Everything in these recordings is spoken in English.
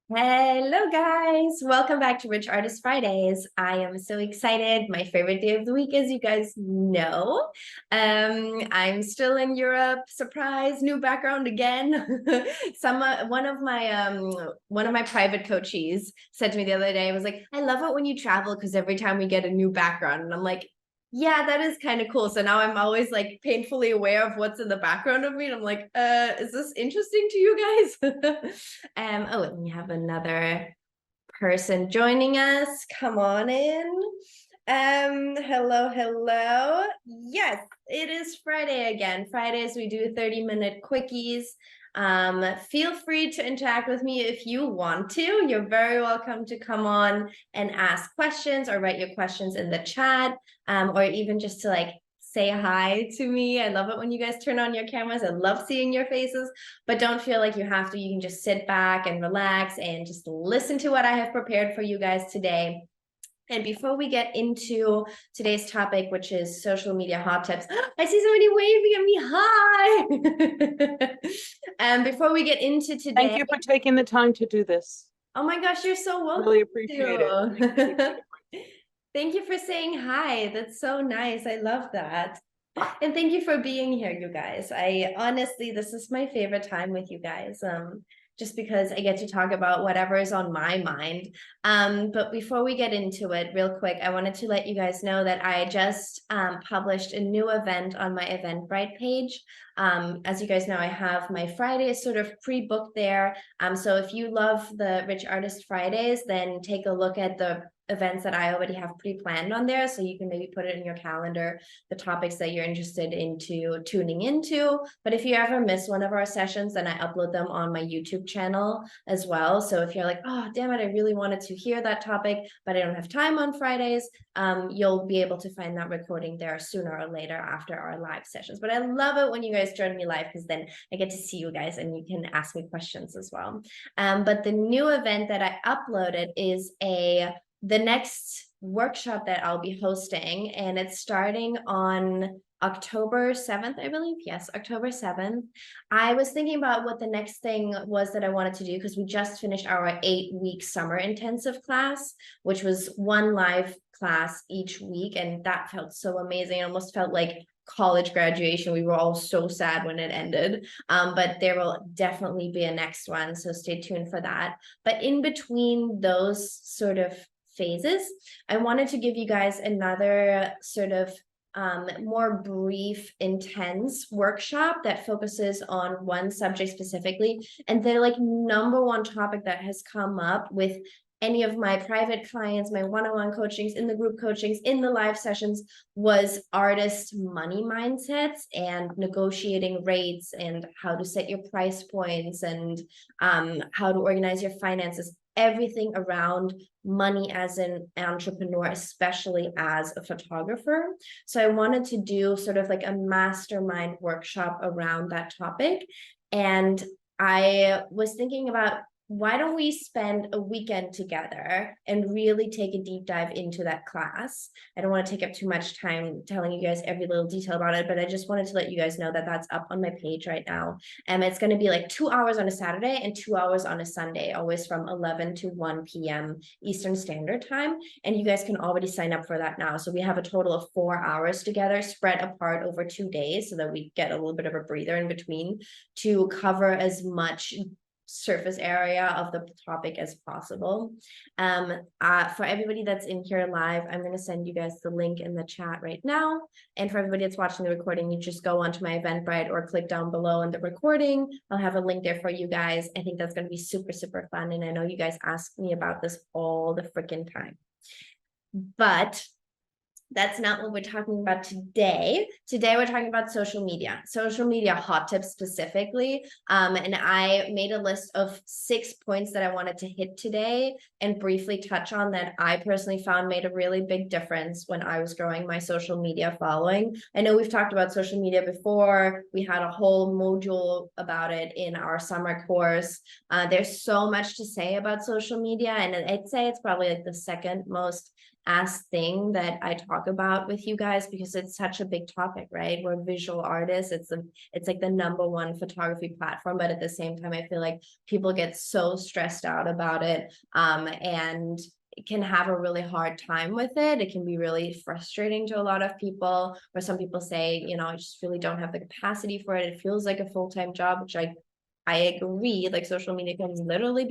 Hello, guys. Welcome back to Rich Artist Fridays. I am so excited. My favorite day of the week, as you guys know. I'm still in Europe. Surprise, new background again. One of my private coaches said to me the other day, I was like, I love it when you travel because every time we get a new background. And I'm like, yeah, that is kind of cool. So now I'm always like painfully aware of what's in the background of me. And I'm like, is this interesting to you guys? Oh, and we have another person joining us. Come on in. Hello, hello. Yes, it is Friday again. Fridays we do 30-minute quickies. Feel free to interact with me if you want to. You're very welcome to come on and ask questions or write your questions in the chat, or even just to like say hi to me. I love it when you guys turn on your cameras. I love seeing your faces, but don't feel like you have to. You can just sit back and relax and just listen to what I have prepared for you guys today. And before we get into today's topic, which is social media hot tips, I see somebody waving at me. Hi. And before we get into today, Thank you for taking the time to do this. oh my gosh, you're so welcome. Really appreciate it. Thank you for saying hi. That's so nice. I love that. And thank you for being here, you guys. I honestly, this is my favorite time with you guys. Just because I get to talk about whatever is on my mind. But before we get into it, real quick, I wanted to let you guys know that I just published a new event on my Eventbrite page. As you guys know, I have my Fridays sort of pre-booked there. So if you love the Rich Artist Fridays, then take a look at the events that I already have pre-planned on there, so you can maybe put it in your calendar, the topics that you're interested into tuning into. But if you ever miss one of our sessions, then I upload them on my YouTube channel as well. So if you're like, oh damn it, I really wanted to hear that topic, but I don't have time on Fridays, you'll be able to find that recording there sooner or later after our live sessions. But I love it when you guys join me live, because then I get to see you guys and you can ask me questions as well. But the new event that I uploaded is the next workshop that I'll be hosting, and it's starting on October 7th, I believe. Yes, October 7th. I was thinking about what the next thing was that I wanted to do, because we just finished our 8-week summer intensive class, which was one live class each week, and that felt so amazing. It almost felt like college graduation. We were all so sad when it ended, but there will definitely be a next one, so stay tuned for that. But in between those sort of phases, I wanted to give you guys another sort of more brief, intense workshop that focuses on one subject specifically. And the like number one topic that has come up with any of my private clients, my one-on-one coachings, in the group coachings, in the live sessions, was artist money mindsets and negotiating rates and how to set your price points and how to organize your finances, everything around money as an entrepreneur, especially as a photographer. So I wanted to do sort of like a mastermind workshop around that topic. And I was thinking about, why don't we spend a weekend together and really take a deep dive into that class? I don't want to take up too much time telling you guys every little detail about it, but I just wanted to let you guys know that that's up on my page right now. And it's going to be like 2 hours on a Saturday and 2 hours on a Sunday, always from 11 to 1 p.m. Eastern Standard Time. And you guys can already sign up for that now. So we have a total of 4 hours together, spread apart over 2 days, so that we get a little bit of a breather in between to cover as much surface area of the topic as possible. For everybody that's in here live, I'm going to send you guys the link in the chat right now. And for everybody that's watching the recording, you just go onto my Eventbrite or click down below in the recording. I'll have a link there for you guys. I think that's going to be super, super fun. And I know you guys ask me about this all the freaking time. But that's not what we're talking about today. Today, we're talking about social media hot tips specifically. And I made a list of 6 points that I wanted to hit today and briefly touch on that I personally found made a really big difference when I was growing my social media following. I know we've talked about social media before. We had a whole module about it in our summer course. There's so much to say about social media, and I'd say it's probably like the second most as thing that I talk about with you guys because it's such a big topic, right? We're visual artists. It's like the #1 photography platform, but at the same time, I feel like people get so stressed out about it, and can have a really hard time with it. It can be really frustrating to a lot of people, or some people say, you know, I just really don't have the capacity for it. It feels like a full-time job, which I agree. Like social media can literally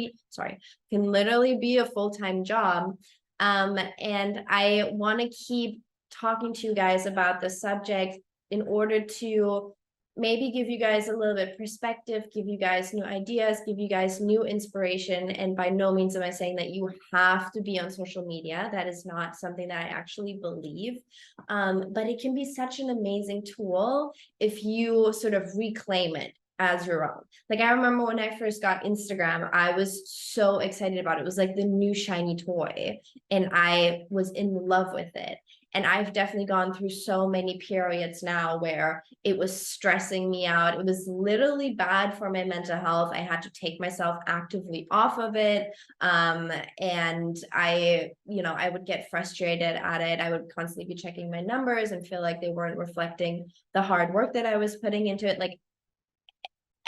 be a full-time job. And I want to keep talking to you guys about the subject in order to maybe give you guys a little bit perspective, give you guys new ideas, give you guys new inspiration. And by no means am I saying that you have to be on social media. That is not something that I actually believe. But it can be such an amazing tool if you sort of reclaim it as your own. Like I remember when I first got Instagram, I was so excited about it. It was like the new shiny toy, and I was in love with it. And I've definitely gone through so many periods now where it was stressing me out. It was literally bad for my mental health. I had to take myself actively off of it. And I would get frustrated at it. I would constantly be checking my numbers and feel like they weren't reflecting the hard work that I was putting into it. Like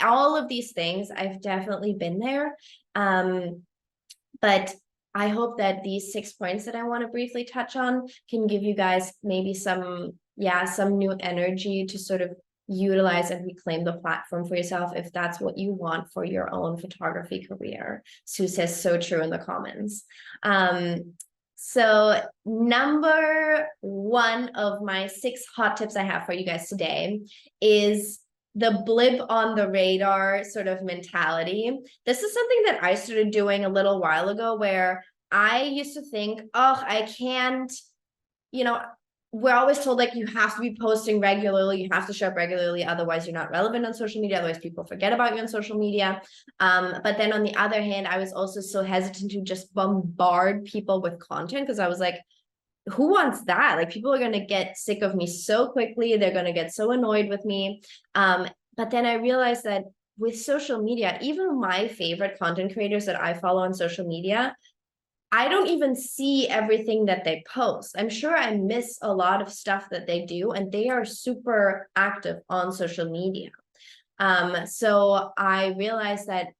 all of these things, I've definitely been there. But I hope that these 6 points that I want to briefly touch on can give you guys maybe some new energy to sort of utilize and reclaim the platform for yourself if that's what you want for your own photography career. Sue says so true in the comments. So #1 of my 6 hot tips I have for you guys today is the blip on the radar sort of mentality. This is something that I started doing a little while ago where I used to think, oh, I can't, we're always told like you have to be posting regularly, you have to show up regularly, otherwise you're not relevant on social media, otherwise people forget about you on social media. But then on the other hand, I was also so hesitant to just bombard people with content because I was like, who wants that? Like people are going to get sick of me so quickly. They're going to get so annoyed with me. But then I realized that with social media, even my favorite content creators that I follow on social media, I don't even see everything that they post. I'm sure I miss a lot of stuff that they do, and they are super active on social media. So I realized that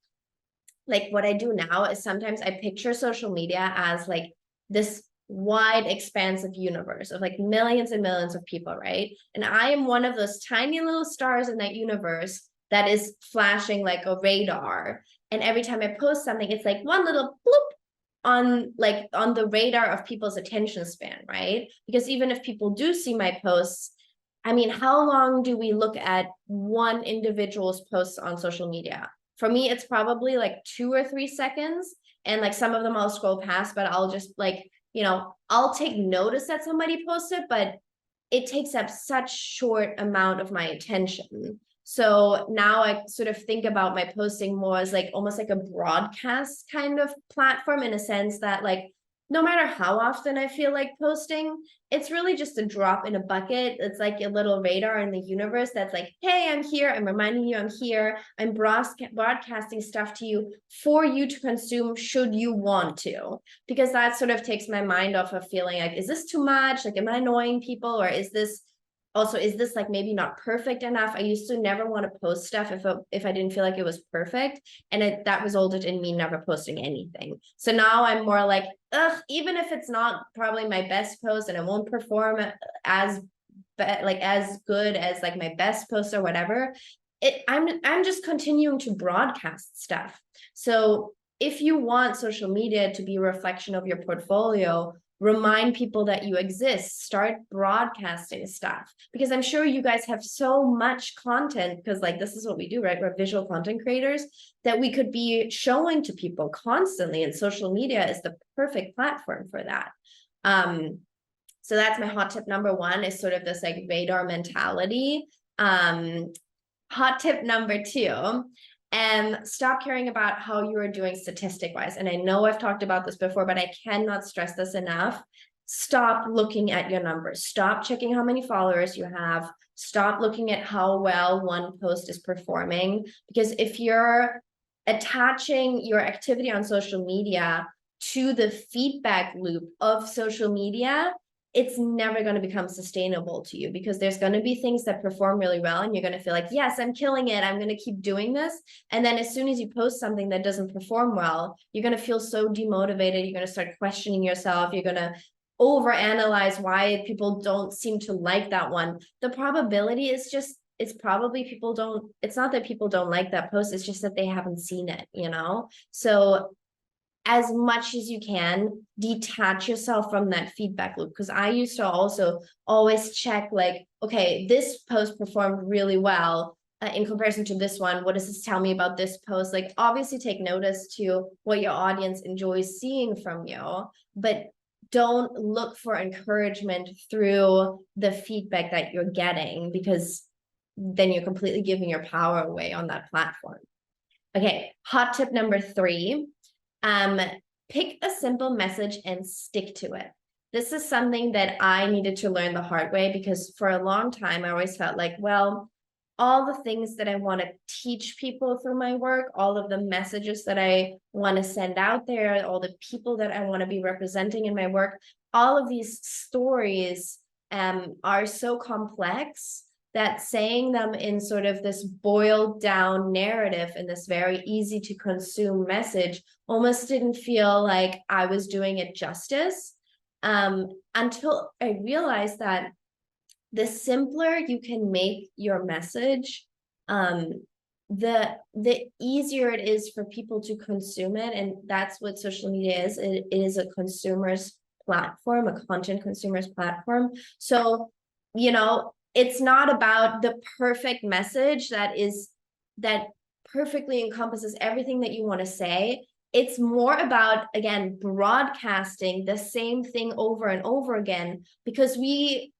like what I do now is sometimes I picture social media as like this wide expansive universe of like millions and millions of people, right? And I am one of those tiny little stars in that universe that is flashing like a radar. And every time I post something, it's like one little bloop on the radar of people's attention span, right? Because even if people do see my posts, I mean, how long do we look at one individual's posts on social media? For me, it's probably like 2 or 3 seconds. And like some of them I'll scroll past, but I'll just like, I'll take notice that somebody posted, but it takes up such short amount of my attention. So now I sort of think about my posting more as like almost like a broadcast kind of platform, in a sense that like no matter how often I feel like posting, it's really just a drop in a bucket. It's like a little radar in the universe that's like, hey, I'm here. I'm reminding you I'm here. I'm broadcasting stuff to you for you to consume should you want to. Because that sort of takes my mind off of feeling like, is this too much? Like, am I annoying people? Or is this like maybe not perfect enough? I used to never want to post stuff if I didn't feel like it was perfect, and that resulted in me never posting anything. So now I'm more like, even if it's not probably my best post and it won't perform as as good as like my best post or whatever, I'm just continuing to broadcast stuff. So if you want social media to be a reflection of your portfolio, remind people that you exist, start broadcasting stuff, because I'm sure you guys have so much content, because like this is what we do, right? We're visual content creators, that we could be showing to people constantly, and social media is the perfect platform for that. So that's my hot tip #1, is sort of this like radar mentality. Hot tip #2, and stop caring about how you are doing statistic wise. And I know I've talked about this before, but I cannot stress this enough. Stop looking at your numbers. Stop checking how many followers you have. Stop looking at how well one post is performing. Because if you're attaching your activity on social media to the feedback loop of social media, it's never going to become sustainable to you, because there's going to be things that perform really well and you're going to feel like, yes, I'm killing it, I'm going to keep doing this. And then as soon as you post something that doesn't perform well, you're going to feel so demotivated. You're going to start questioning yourself. You're going to overanalyze why people don't seem to like that one. The probability is just, it's probably people don't, it's not that people don't like that post, it's just that they haven't seen it, you know? So as much as you can, detach yourself from that feedback loop. Because I used to also always check, like, okay, this post performed really well in comparison to this one. What does this tell me about this post? Like, obviously take notice to what your audience enjoys seeing from you, but don't look for encouragement through the feedback that you're getting, because then you're completely giving your power away on that platform. Okay, hot tip number 3. Pick a simple message and stick to it. This is something that I needed to learn the hard way, because for a long time I always felt like, well, all the things that I want to teach people through my work, all of the messages that I want to send out there, all the people that I want to be representing in my work, all of these stories are so complex that saying them in sort of this boiled down narrative in this very easy to consume message almost didn't feel like I was doing it justice, until I realized that the simpler you can make your message, the easier it is for people to consume it. And that's what social media is. It is a consumer's platform, a content consumer's platform. So, you know, it's not about the perfect message that perfectly encompasses everything that you want to say. It's more about, again, broadcasting the same thing over and over again, because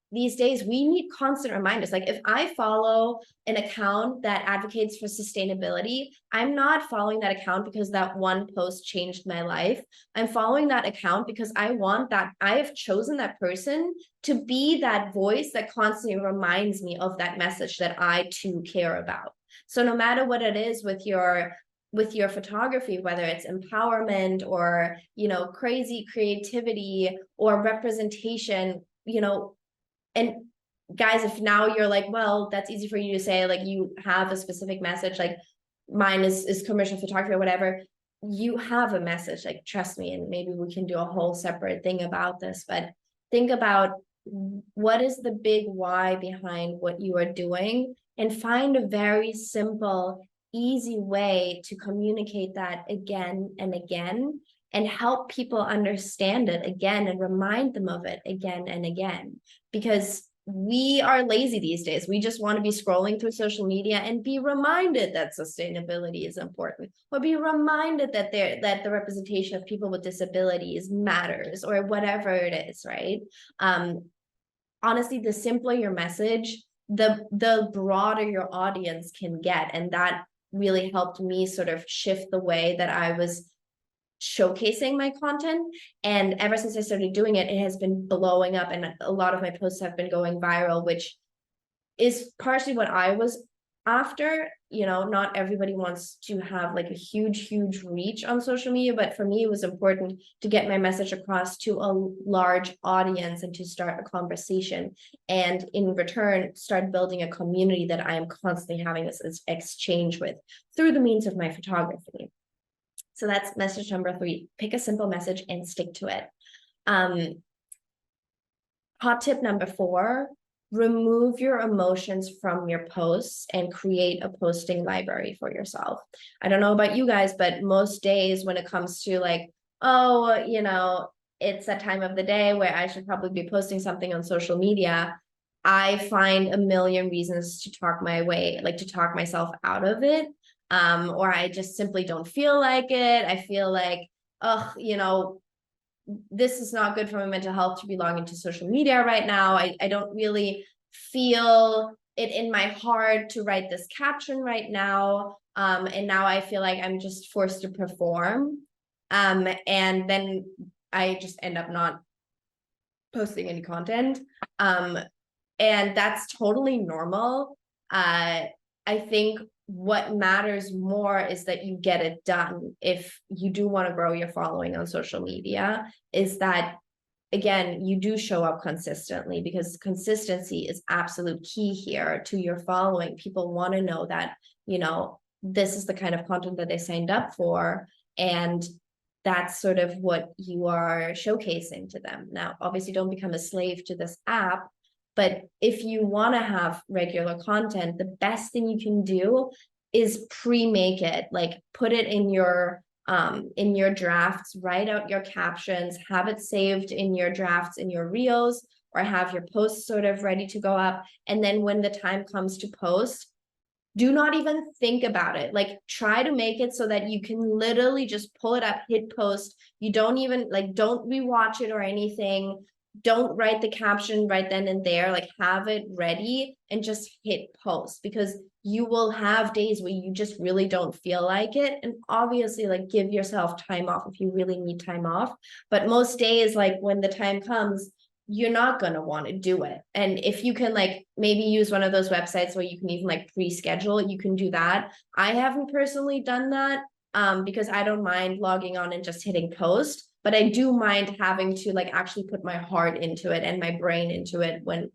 these days we need constant reminders. Like, if I follow an account that advocates for sustainability, I'm not following that account because that one post changed my life. I'm following that account because I want that, I have chosen that person to be that voice that constantly reminds me of that message that I too care about. So no matter what it is with your photography, whether it's empowerment or, you know, crazy creativity or representation, you know, and guys, if now you're like, well, that's easy for you to say, like, you have a specific message, like mine is commercial photography or whatever, you have a message, like, trust me. And maybe we can do a whole separate thing about this, but think about what is the big why behind what you are doing, and find a very simple, easy way to communicate that again and again, and help people understand it again and remind them of it again and again. Because we are lazy these days. We just want to be scrolling through social media and be reminded that sustainability is important, or be reminded that the representation of people with disabilities matters, or whatever it is, right? Honestly, the simpler your message, the broader your audience can get. And that really helped me sort of shift the way that I was showcasing my content. And ever since I started doing it, it has been blowing up, and a lot of my posts have been going viral, which is partially what I was after. You know, not everybody wants to have like a huge reach on social media, but for me it was important to get my message across to a large audience and to start a conversation, and in return start building a community that I am constantly having this exchange with through the means of my photography. So that's message number 3. Pick a simple message and stick to it. Hot tip number 4, remove your emotions from your posts and create a posting library for yourself. I don't know about you guys, but most days when it comes to like, oh, you know, it's that time of the day where I should probably be posting something on social media, I find a million reasons to talk my way, like to talk myself out of it. Or I just simply don't feel like it. I feel like, oh, you know, this is not good for my mental health to be logging into social media right now. I don't really feel it in my heart to write this caption right now. And now I feel like I'm just forced to perform. And then I just end up not posting any content. And that's totally normal. I think what matters more is that you get it done. If you do want to grow your following on social media, is that again, you do show up consistently, because consistency is absolute key here to your following. People want to know that, this is the kind of content that they signed up for. And that's sort of what you are showcasing to them. Now, obviously, don't become a slave to this app. But if you want to have regular content, the best thing you can do is pre-make it, like put it in your drafts, write out your captions, have it saved in your drafts in your reels, or have your posts sort of ready to go up. And then when the time comes to post, do not even think about it. Like, try to make it so that you can literally just pull it up, hit post. You don't even don't rewatch it or anything. Don't write the caption right then and there. Like, have it ready and just hit post, because you will have days where you just really don't feel like it. And obviously, like, give yourself time off if you really need time off. But most days, like when the time comes, you're not going to want to do it. And if you can maybe use one of those websites where you can even pre-schedule it, you can do that. I haven't personally done that because I don't mind logging on and just hitting post, but I do mind having to actually put my heart into it and my brain into it when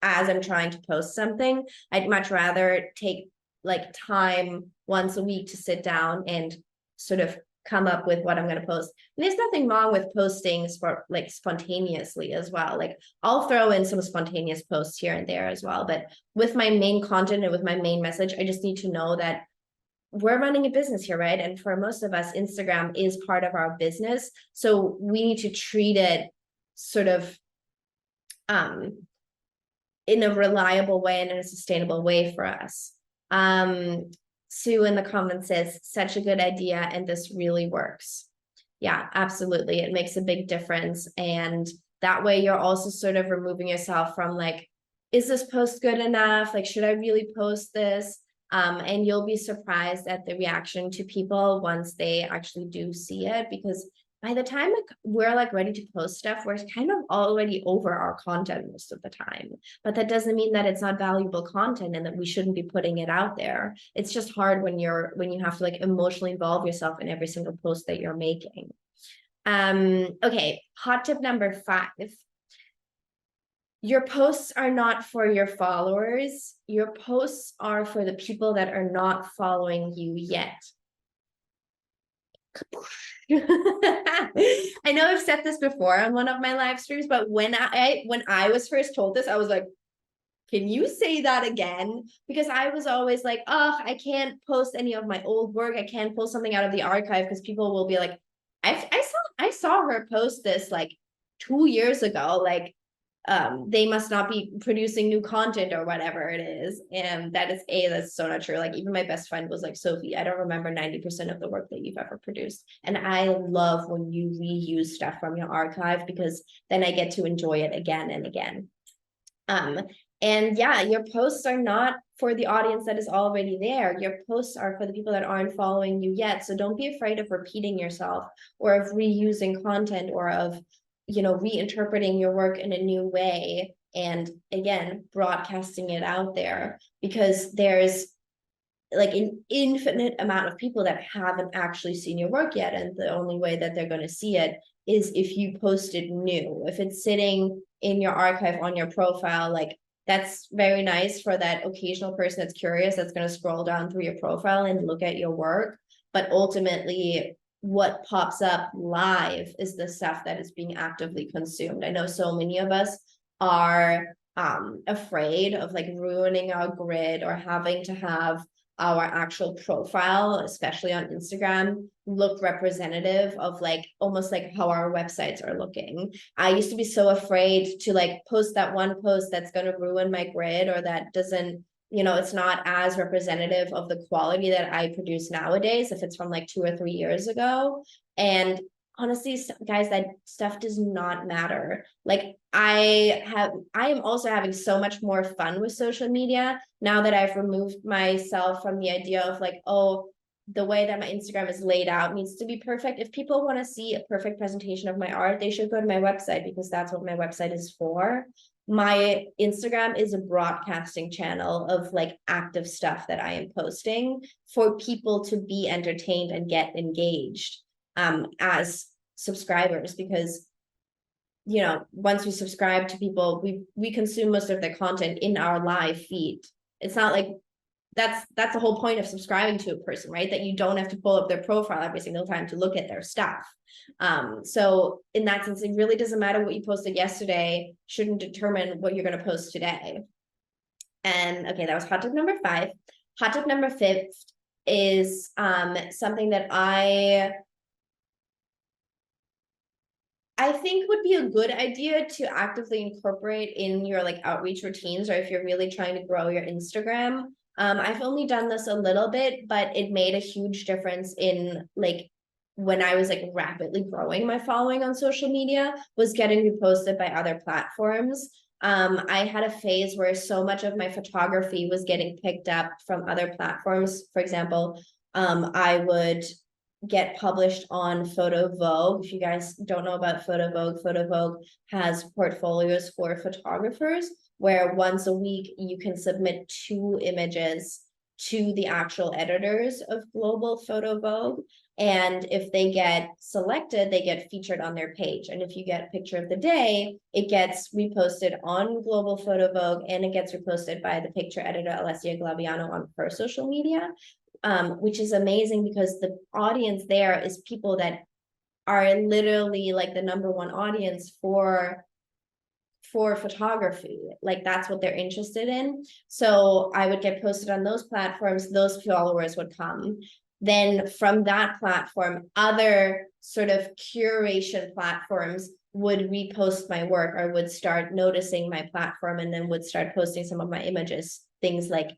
as I'm trying to post something. I'd much rather take time once a week to sit down and sort of come up with what I'm going to post. And there's nothing wrong with posting spontaneously as well. I'll throw in some spontaneous posts here and there as well. But with my main content and with my main message, I just need to know that we're running a business here, right? And for most of us, Instagram is part of our business. So we need to treat it sort of in a reliable way and in a sustainable way for us. Sue in the comments says, such a good idea, and this really works. Yeah, absolutely. It makes a big difference. And that way you're also sort of removing yourself from is this post good enough? Should I really post this? And you'll be surprised at the reaction to people once they actually do see it, because by the time we're ready to post stuff, we're kind of already over our content most of the time. But that doesn't mean that it's not valuable content and that we shouldn't be putting it out there. It's just hard when you have to emotionally involve yourself in every single post that you're making. Okay, hot tip number 5. Your posts are not for your followers. Your posts are for the people that are not following you yet. I know I've said this before on one of my live streams, but when I was first told this, I was like, can you say that again? Because I was always like, oh, I can't post any of my old work. I can't pull something out of the archive because people will be like, I saw her post this 2 years ago. They must not be producing new content or whatever it is. And that's so not true. Even my best friend was like, Sophie, I don't remember 90% of the work that you've ever produced. And I love when you reuse stuff from your archive, because then I get to enjoy it again and again. And yeah, your posts are not for the audience that is already there. Your posts are for the people that aren't following you yet. So don't be afraid of repeating yourself or of reusing content or of reinterpreting your work in a new way, and again broadcasting it out there, because there's an infinite amount of people that haven't actually seen your work yet, and the only way that they're going to see it is if you post it new. If it's sitting in your archive on your profile, that's very nice for that occasional person that's curious, that's going to scroll down through your profile and look at your work. But ultimately, what pops up live is the stuff that is being actively consumed. I know so many of us are afraid of ruining our grid or having to have our actual profile, especially on Instagram, look representative of almost how our websites are looking. I used to be so afraid to post that one post that's going to ruin my grid, or that doesn't, it's not as representative of the quality that I produce nowadays if it's from 2 or 3 years ago. And honestly, guys, that stuff does not matter. I am also having so much more fun with social media now that I've removed myself from the idea of oh, the way that my Instagram is laid out needs to be perfect. If people want to see a perfect presentation of my art, they should go to my website, because that's what my website is for. my Instagram is a broadcasting channel of like active stuff that I am posting for people to be entertained and get engaged as subscribers, because once we subscribe to people, we consume most of their content in our live feed. It's not like that's the whole point of subscribing to a person, right? That you don't have to pull up their profile every single time to look at their stuff. So in that sense, it really doesn't matter what you posted yesterday, shouldn't determine what you're going to post today. And okay, that was hot tip number 5. Hot tip number 5 is something that I think would be a good idea to actively incorporate in your like outreach routines, or if you're really trying to grow your Instagram. I've only done this a little bit, but it made a huge difference in like when I was like rapidly growing my following on social media, was getting reposted by other platforms. I had a phase where so much of my photography was getting picked up from other platforms. For example, I would get published on Photo Vogue. If you guys don't know about Photo Vogue has portfolios for photographers where once a week you can submit 2 images to the actual editors of Global Photo Vogue. And if they get selected, they get featured on their page. And if you get picture of the day, it gets reposted on Global Photo Vogue, and it gets reposted by the picture editor, Alessia Glaviano, on her social media. Which is amazing because the audience there is people that are literally like the #1 audience for photography. Like that's what they're interested in. So I would get posted on those platforms, those followers would come. Then from that platform, other sort of curation platforms would repost my work or would start noticing my platform, and then would start posting some of my images, things like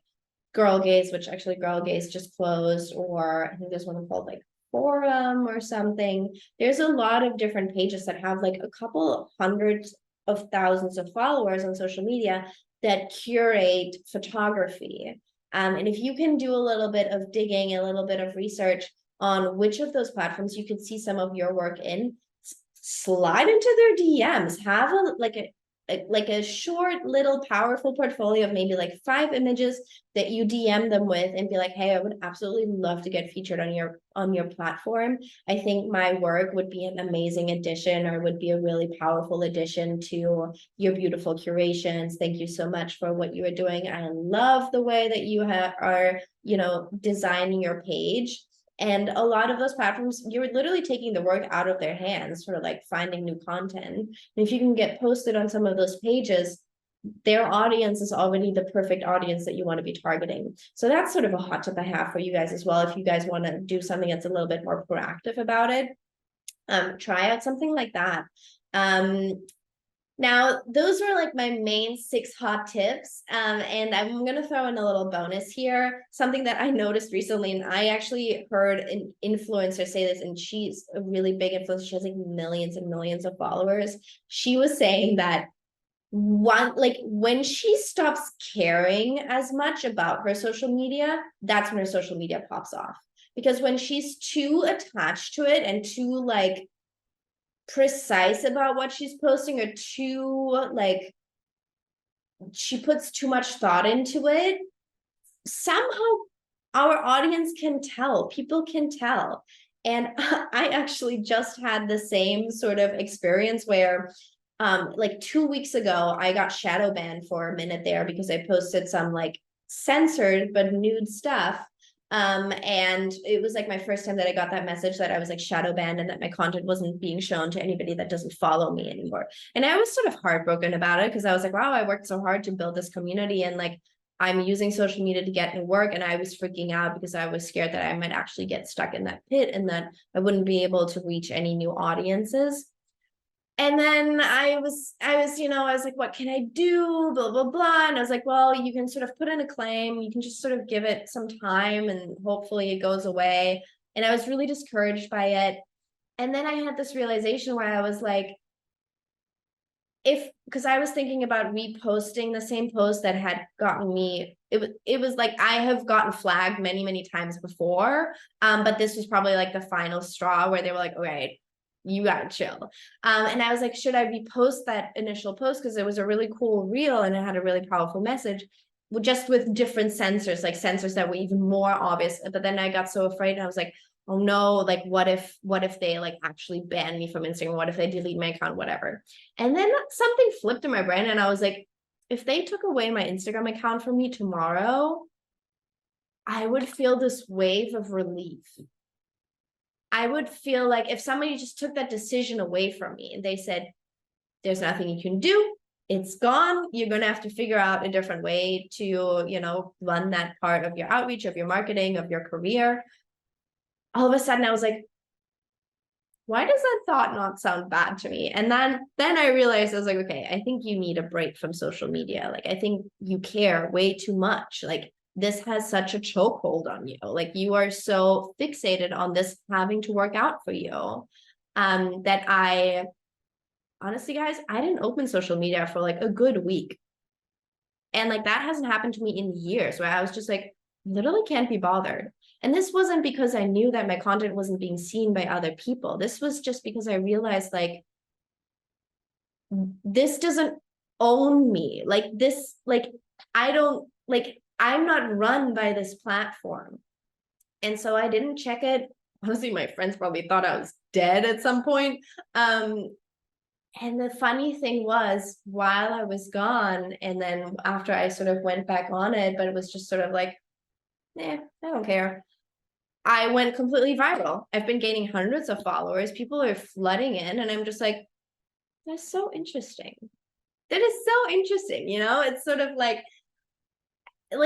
Girl Gaze, which actually Girl Gaze just closed, or I think there's one called like Forum or something. There's a lot of different pages that have like a couple hundreds of thousands of followers on social media that curate photography. And if you can do a little bit of digging, a little bit of research on which of those platforms you could see some of your work in, slide into their DMs, have a short little powerful portfolio of maybe like 5 images that you DM them with and be like, hey, I would absolutely love to get featured on your platform. I think my work would be an amazing addition, or would be a really powerful addition to your beautiful curations. Thank you so much for what you are doing. I love the way that you are designing your page. And a lot of those platforms, you're literally taking the work out of their hands for like finding new content. And if you can get posted on some of those pages, their audience is already the perfect audience that you want to be targeting. So that's sort of a hot tip I have for you guys as well. If you guys want to do something that's a little bit more proactive about it, try out something like that. Now, those are like my main 6 hot tips. And I'm going to throw in a little bonus here, something that I noticed recently. And I actually heard an influencer say this, and she's a really big influencer. She has like millions and millions of followers. She was saying that when she stops caring as much about her social media, that's when her social media pops off. Because when she's too attached to it and too like precise about what she's posting, or too like she puts too much thought into it, somehow our audience can tell, people can tell. And I actually just had the same sort of experience where like 2 weeks ago I got shadow banned for a minute there because I posted some like censored but nude stuff. And it was like my first time that I got that message that I was like shadow banned and that my content wasn't being shown to anybody that doesn't follow me anymore. And I was sort of heartbroken about it because I was like, wow, I worked so hard to build this community, and like I'm using social media to get new work. And I was freaking out because I was scared that I might actually get stuck in that pit and that I wouldn't be able to reach any new audiences. And then I was like, what can I do? Blah, blah, blah. And I was like, well, you can sort of put in a claim. You can just sort of give it some time and hopefully it goes away. And I was really discouraged by it. And then I had this realization where I was like, because I was thinking about reposting the same post that had gotten me, it was like I have gotten flagged many, many times before. But this was probably like the final straw where they were like, all right, you gotta chill. And I was like, should I repost that initial post? Because it was a really cool reel and it had a really powerful message, just with different censors, like censors that were even more obvious. But then I got so afraid and I was like, oh no, like what if they like actually ban me from Instagram? What if they delete my account, whatever? And then something flipped in my brain and I was like, if they took away my Instagram account from me tomorrow, I would feel this wave of relief. I would feel like if somebody just took that decision away from me and they said, there's nothing you can do, it's gone, you're going to have to figure out a different way to, you know, run that part of your outreach, of your marketing, of your career. All of a sudden I was like, why does that thought not sound bad to me? And then I realized, I was like, okay, I think you need a break from social media. Like, I think you care way too much. Like, this has such a chokehold on you. Like, you are so fixated on this having to work out for you. That I honestly, guys, I didn't open social media for like a good week. And like that hasn't happened to me in years, where I was just like, literally can't be bothered. And this wasn't because I knew that my content wasn't being seen by other people. This was just because I realized like, this doesn't own me. Like this, like, I don't, like, I'm not run by this platform. And so I didn't check it. Honestly, my friends probably thought I was dead at some point. And the funny thing was, while I was gone, and then after I sort of went back on it, but it was just sort of like, I don't care. I went completely viral. I've been gaining hundreds of followers. People are flooding in, and I'm just like, that's so interesting. That is so interesting, you know? It's sort of like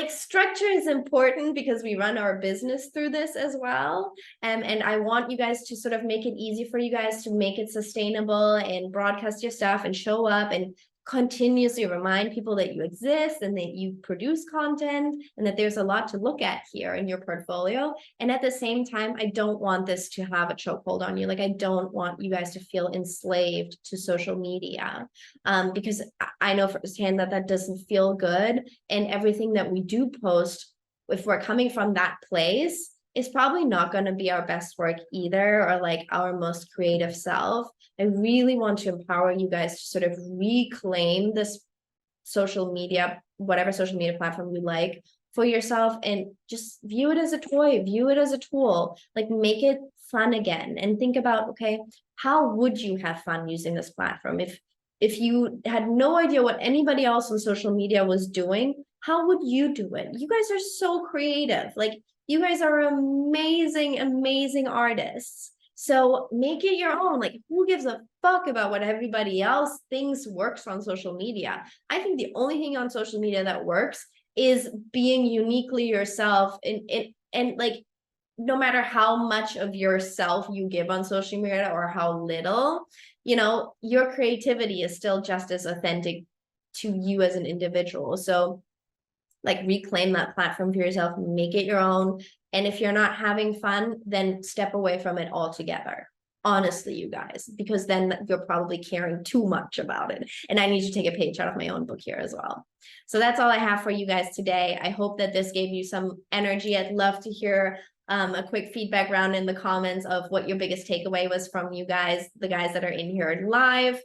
structure is important because we run our business through this as well. And I want you guys to sort of make it easy for you guys to make it sustainable and broadcast your stuff and show up and continuously remind people that you exist and that you produce content and that there's a lot to look at here in your portfolio. And at the same time, I don't want this to have a chokehold on you. Like, I don't want you guys to feel enslaved to social media, because I know firsthand that that doesn't feel good. And everything that we do post, if we're coming from that place, is probably not going to be our best work either, or like our most creative self. I really want to empower you guys to sort of reclaim this social media, whatever social media platform you like, for yourself, and just view it as a toy, view it as a tool, like make it fun again. And think about, okay, how would you have fun using this platform? If you had no idea what anybody else on social media was doing, how would you do it? You guys are so creative. Like, you guys are amazing, amazing artists. So make it your own. Like, who gives a fuck about what everybody else thinks works on social media? I think the only thing on social media that works is being uniquely yourself, and like, no matter how much of yourself you give on social media or how little, you know, your creativity is still just as authentic to you as an individual. So like, reclaim that platform for yourself, make it your own. And if you're not having fun, then step away from it altogether. Honestly, you guys, because then you're probably caring too much about it. And I need to take a page out of my own book here as well. So that's all I have for you guys today. I hope that this gave you some energy. I'd love to hear a quick feedback round in the comments of what your biggest takeaway was from you guys, the guys that are in here live.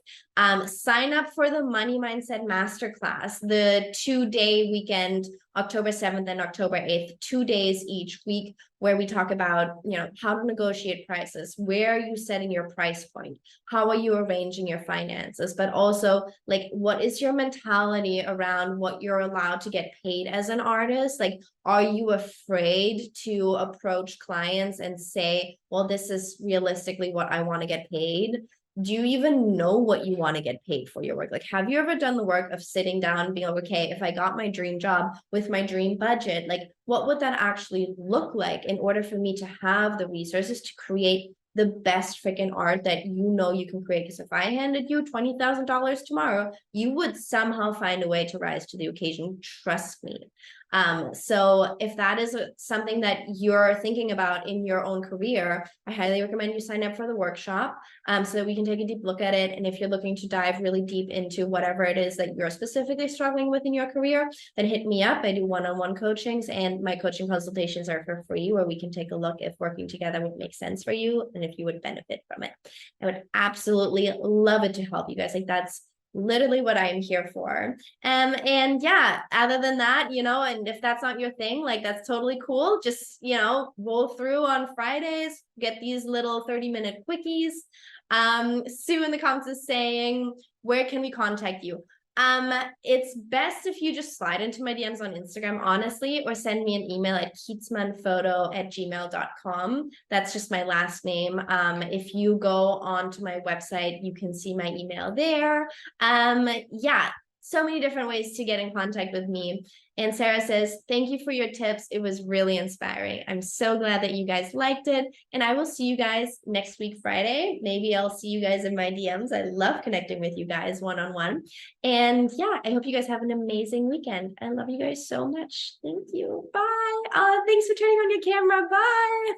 Sign up for the Money Mindset Masterclass, the 2-day weekend, October 7th and October 8th, 2 days each week, where we talk about, you know, how to negotiate prices, where are you setting your price point, how are you arranging your finances, but also like, what is your mentality around what you're allowed to get paid as an artist? Like, are you afraid to approach clients and say, well, this is realistically what I want to get paid? Do you even know what you want to get paid for your work? Like, have you ever done the work of sitting down and being like, okay, if I got my dream job with my dream budget, like, what would that actually look like in order for me to have the resources to create the best freaking art that you know you can create? Because if I handed you $20,000 tomorrow, you would somehow find a way to rise to the occasion. Trust me. So if that is something that you're thinking about in your own career, I highly recommend you sign up for the workshop, so that we can take a deep look at it. And if you're looking to dive really deep into whatever it is that you're specifically struggling with in your career, then hit me up. I do one-on-one coachings, and my coaching consultations are for free, where we can take a look if working together would make sense for you and if you would benefit from it. I would absolutely love it to help you guys. Like, that's literally what I am here for. And yeah, other than that, and if that's not your thing, like, that's totally cool. Just, roll through on Fridays, get these little 30-minute quickies. Sue in the comments is saying, where can we contact you? It's best if you just slide into my DMs on Instagram, honestly, or send me an email at keatsmanphoto@gmail.com. That's just my last name. If you go onto my website, you can see my email there. Yeah, so many different ways to get in contact with me. And Sarah says, thank you for your tips. It was really inspiring. I'm so glad that you guys liked it. And I will see you guys next week, Friday. Maybe I'll see you guys in my DMs. I love connecting with you guys one-on-one. And yeah, I hope you guys have an amazing weekend. I love you guys so much. Thank you. Bye. Thanks for turning on your camera. Bye.